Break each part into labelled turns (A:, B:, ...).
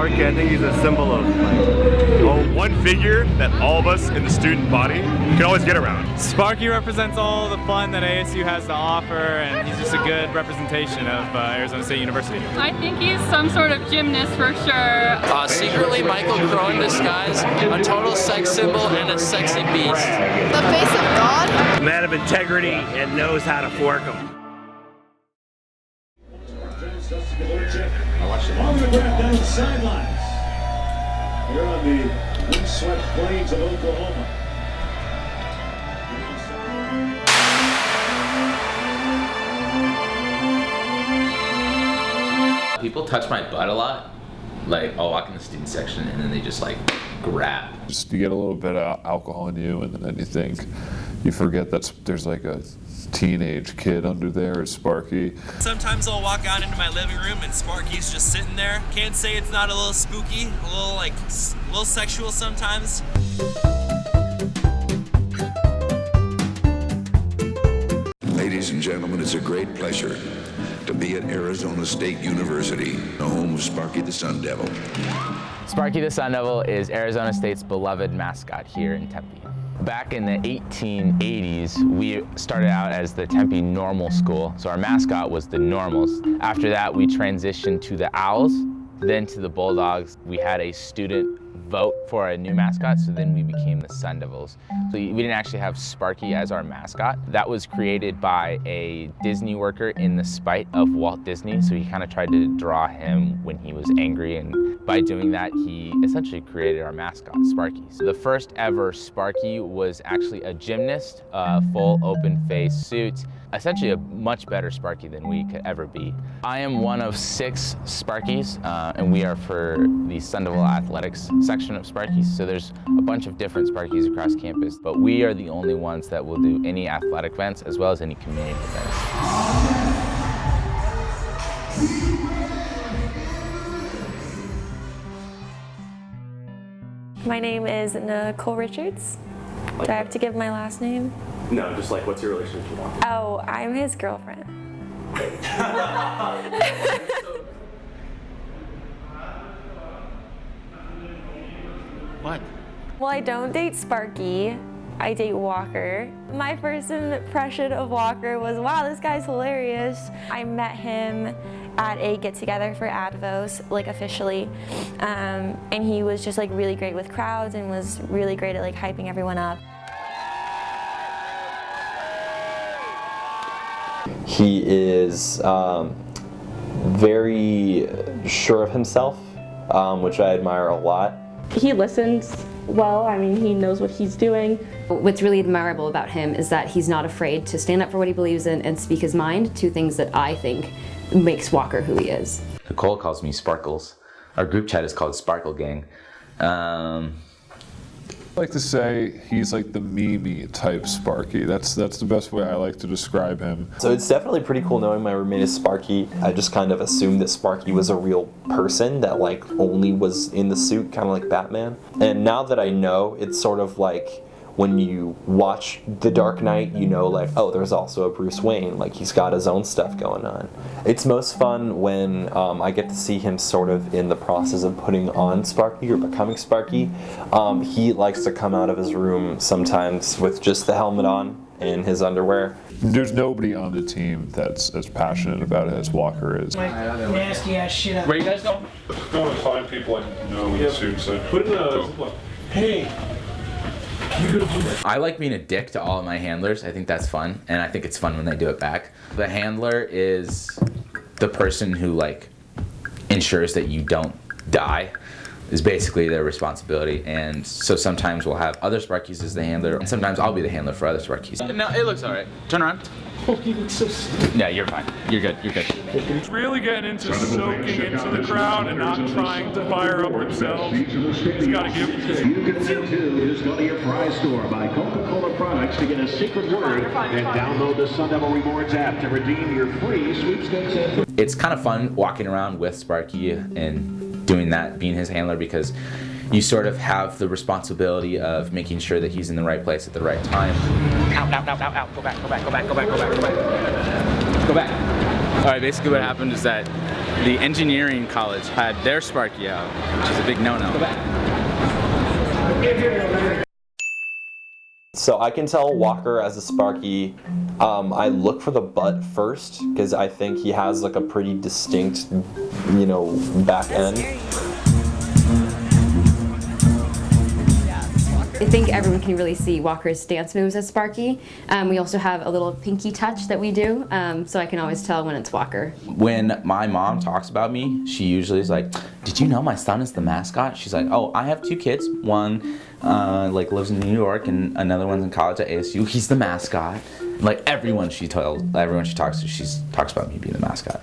A: Sparky, I think he's a symbol of
B: one figure that all of us in the student body can always get around.
C: Sparky represents all the fun that ASU has to offer, and he's just a good representation of Arizona State University.
D: I think he's some sort of gymnast for sure.
E: Secretly, Michael Crow in disguise, a total sex symbol and a sexy beast.
F: The face of God?
A: a man of integrity and knows how to fork them.
G: I watched it. Autograph down the sidelines. Here on the windswept plains of Oklahoma.
H: People touch my butt a lot. Like, I'll walk in the student section and then they just like grab.
I: Just you get a little bit of alcohol in you, and then you forget that there's like a teenage kid under there. It's Sparky.
J: Sometimes I'll walk out into my living room and Sparky's just sitting there. Can't say it's not a little spooky, a little sexual sometimes.
K: Ladies and gentlemen, it's a great pleasure to be at Arizona State University, the home of Sparky the Sun Devil.
L: Sparky the Sun Devil is Arizona State's beloved mascot here in Tempe. Back in the 1880s, we started out as the Tempe Normal School, so our mascot was the Normals. After that, we transitioned to the Owls, then to the Bulldogs. We had a student vote for a new mascot, so then we became the Sun Devils. So we didn't actually have Sparky as our mascot. That was created by a Disney worker in the spite of Walt Disney, so he kind of tried to draw him when he was angry, and by doing that, he essentially created our mascot, Sparky. So the first ever Sparky was actually a gymnast, full open face suit, essentially a much better Sparky than we could ever be. I am one of 6 Sparkies, and we are for the Sun Devil Athletics section of Sparkies. So there's a bunch of different Sparkies across campus, but we are the only ones that will do any athletic events as well as any community events.
M: My name is Nicole Richards. Do I have to give my last name?
B: No, just like, what's your relationship with Walker?
M: Oh, I'm his girlfriend.
B: What?
M: Well, I don't date Sparky. I date Walker. My first impression of Walker was, wow, this guy's hilarious. I met him at a get-together for Advos, like officially, and he was just like really great with crowds and was really great at like hyping everyone up.
N: He is very sure of himself, which I admire a lot.
O: He listens well. I mean, he knows what he's doing.
P: What's really admirable about him is that he's not afraid to stand up for what he believes in and speak his mind, 2 things that I think makes Walker who he is.
H: Nicole calls me Sparkles. Our group chat is called Sparkle Gang.
I: I like to say he's like the Mimi type Sparky. That's the best way I like to describe him.
N: So it's definitely pretty cool knowing my roommate is Sparky. I just kind of assumed that Sparky was a real person that like only was in the suit, kind of like Batman. And now that I know, it's sort of like when you watch The Dark Knight, you know, like, oh, there's also a Bruce Wayne. Like, he's got his own stuff going on. It's most fun when I get to see him sort of in the process of putting on Sparky or becoming Sparky. He likes to come out of his room sometimes with just the helmet on and his underwear.
I: There's nobody on the team that's as passionate about it as Walker is.
Q: Nasty ass shit.
H: Where you guys going?
I: Go and find people I know in the suits.
B: Put in a, hey.
H: I like being a dick to all of my handlers. I think that's fun, and I think it's fun when they do it back. The handler is the person who like ensures that you don't die, is basically their responsibility. And so sometimes we'll have other Sparkies as the handler, and sometimes I'll be the handler for other Sparkies. No, it looks all right. Turn around. Yeah, you're fine. You're good. You're good.
B: It's really getting into soaking into the crowd and not trying to fire up themselves. It's got to give.
G: You can win too. Just go to your prize store, buy Coca-Cola products to get a secret word, and download the Sun Devil Rewards app to redeem your free sweepstakes.
H: It's kind of fun walking around with Sparky and doing that, being his handler, because you sort of have the responsibility of making sure that he's in the right place at the right time. Out, out, out, out, out. Go back, go back, go back, go back, go back, go back. Go back. All right, basically what happened is that
L: the engineering college had their Sparky out, which is a big no-no.
N: So I can tell Walker as a Sparky, I look for the butt first because I think he has like a pretty distinct, you know, back end.
P: I think everyone can really see Walker's dance moves as Sparky. We also have a little pinky touch that we do, so I can always tell when it's Walker.
H: When my mom talks about me, she usually is like, "Did you know my son is the mascot?" She's like, "Oh, I have 2 kids. One like lives in New York, and another one's in college at ASU. He's the mascot." Like everyone she talks to, she talks about me being the mascot.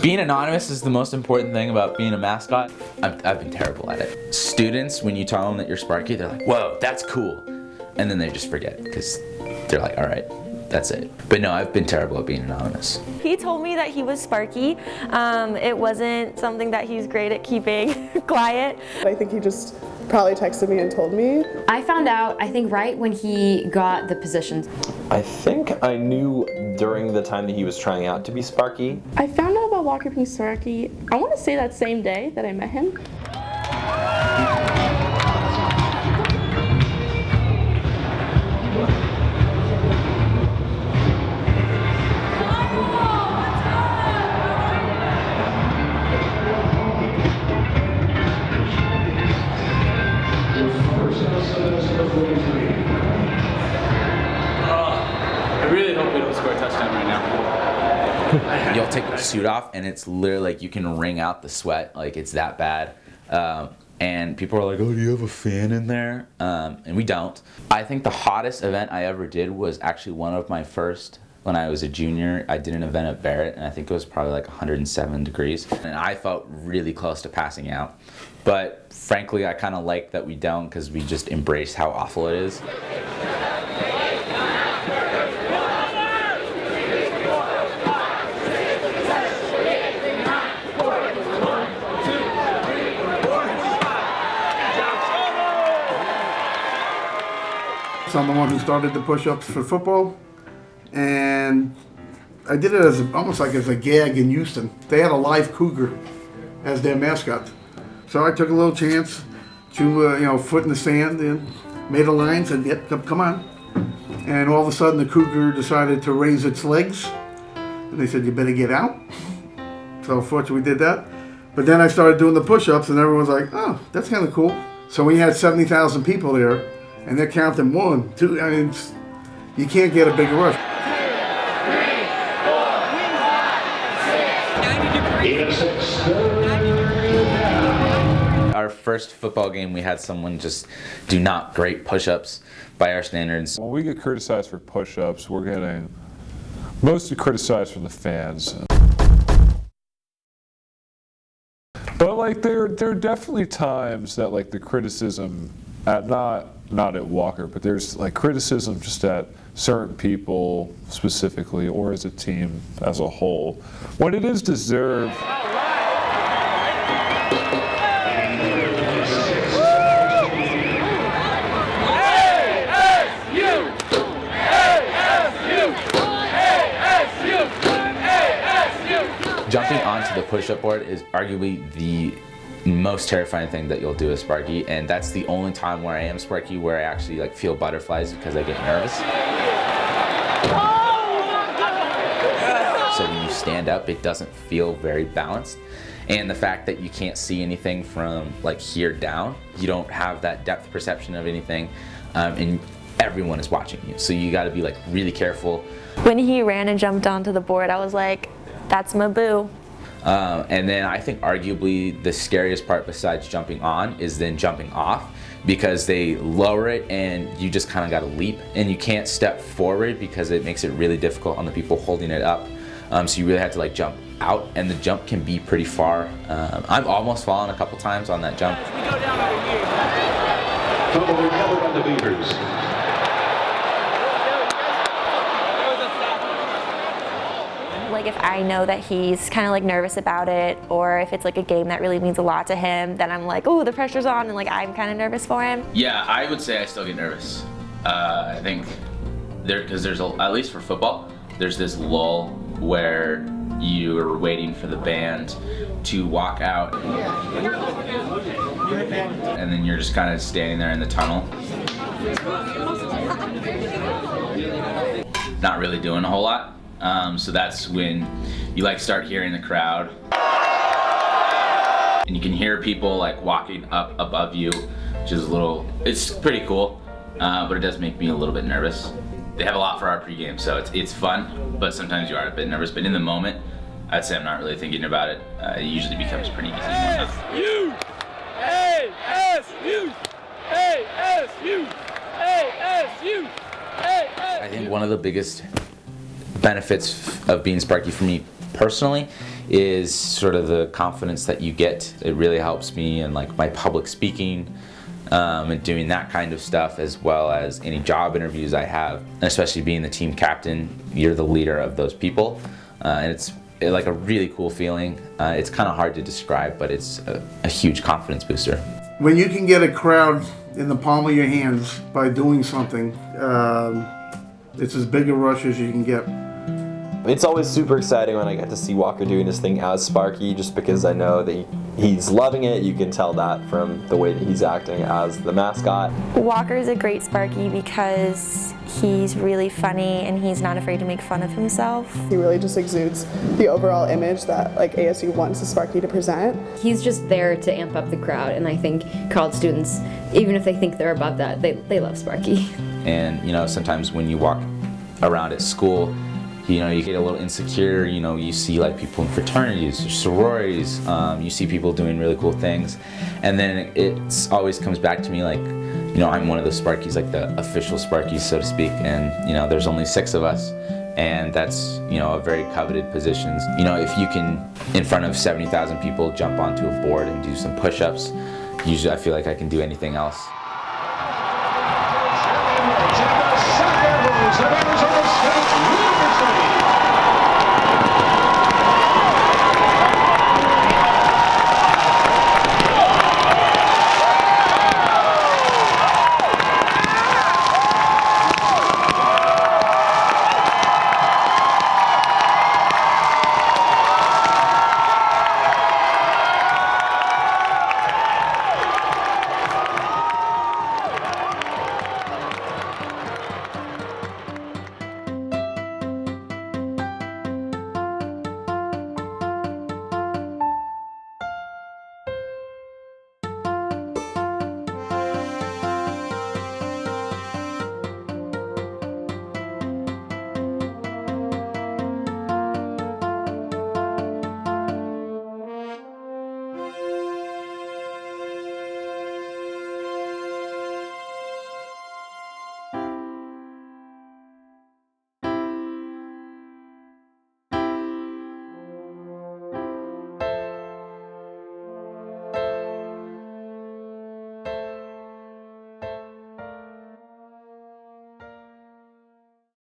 H: Being anonymous is the most important thing about being a mascot. I've been terrible at it. Students, when you tell them that you're Sparky, they're like, "Whoa, that's cool." And then they just forget because they're like, "All right, that's it." But no, I've been terrible at being anonymous.
M: He told me that he was Sparky. It wasn't something that he's great at keeping quiet.
F: I think he just probably texted me and told me.
P: I found out, I think, right when he got the position.
N: I think I knew during the time that he was trying out to be Sparky.
O: I found out about Walker being Sparky, I want to say that same day that I met him.
L: I really hope we don't score a touchdown right now.
H: You'll take your suit off and it's literally like you can wring out the sweat, like it's that bad. And people are like, "Oh, do you have a fan in there?" And we don't. I think the hottest event I ever did was actually one of my first, when I was a junior. I did an event at Barrett, and I think it was probably like 107 degrees. And I felt really close to passing out. But frankly, I kind of like that we don't, because we just embrace how awful it is.
R: So I'm the one who started the push-ups for football, and I did it as almost like as a gag in Houston. They had a live cougar as their mascot, so I took a little chance to foot in the sand and made a line, said, "Yep, come on," and all of a sudden the cougar decided to raise its legs, and they said, "You better get out." So fortunately we did that, but then I started doing the push-ups, and everyone was like, "Oh, that's kind of cool." So we had 70,000 people there. And they're counting 1, 2, I mean, you can't get a bigger rush.
H: Our first football game, we had someone just do not great push-ups by our standards.
I: When we get criticized for push-ups, we're getting mostly criticized from the fans. But like there are definitely times that like the criticism at not at Walker, but there's like criticism just at certain people specifically or as a team as a whole. When it is deserved.
H: Jumping onto the push-up board is arguably the most terrifying thing that you'll do as Sparky, and that's the only time where I am Sparky where I actually like feel butterflies because I get nervous. So when you stand up, it doesn't feel very balanced, and the fact that you can't see anything from like here down, you don't have that depth perception of anything, and everyone is watching you, so you got to be like really careful.
M: When he ran and jumped onto the board, I was like, "That's my boo."
H: And then I think arguably the scariest part besides jumping on is then jumping off, because they lower it and you just kind of got to leap, and you can't step forward because it makes it really difficult on the people holding it up. So you really have to like jump out, and the jump can be pretty far. I've almost fallen a couple times on that jump.
G: We go down over here. Total recovered by the Beavers.
M: Like if I know that he's kind of like nervous about it, or if it's like a game that really means a lot to him, then I'm like, "Oh, the pressure's on," and like I'm kind of nervous for him.
H: Yeah, I would say I still get nervous. I think because there's at least for football, there's this lull where you're waiting for the band to walk out, and then you're just kind of standing there in the tunnel, not really doing a whole lot. So that's when you like start hearing the crowd, and you can hear people like walking up above you, which is it's pretty cool, but it does make me a little bit nervous. They have a lot for our pregame, so it's fun, but sometimes you are a bit nervous. But in the moment, I'd say I'm not really thinking about it. It usually becomes pretty easy.
B: ASU! ASU! ASU! ASU!
H: I think one of the biggest benefits of being Sparky for me personally is sort of the confidence that you get. It really helps me in like my public speaking and doing that kind of stuff, as well as any job interviews I have. And especially being the team captain, you're the leader of those people, and it's like a really cool feeling. It's kind of hard to describe, but it's a huge confidence booster.
R: When you can get a crowd in the palm of your hands by doing something, it's as big a rush as you can get.
N: It's always super exciting when I get to see Walker doing his thing as Sparky, just because I know that he's loving it. You can tell that from the way that he's acting as the mascot.
M: Walker's a great Sparky because he's really funny and he's not afraid to make fun of himself.
F: He really just exudes the overall image that like ASU wants the Sparky to present.
P: He's just there to amp up the crowd, and I think college students, even if they think they're above that, they love Sparky.
H: And you know, sometimes when you walk around at school, you know, you get a little insecure. You know, you see like people in fraternities or sororities, you see people doing really cool things, and then it always comes back to me like, you know, I'm one of the Sparkies, like the official Sparkies, so to speak, and you know, there's only 6 of us, and that's, you know, a very coveted position. You know, if you can, in front of 70,000 people, jump onto a board and do some push-ups, usually I feel like I can do anything else.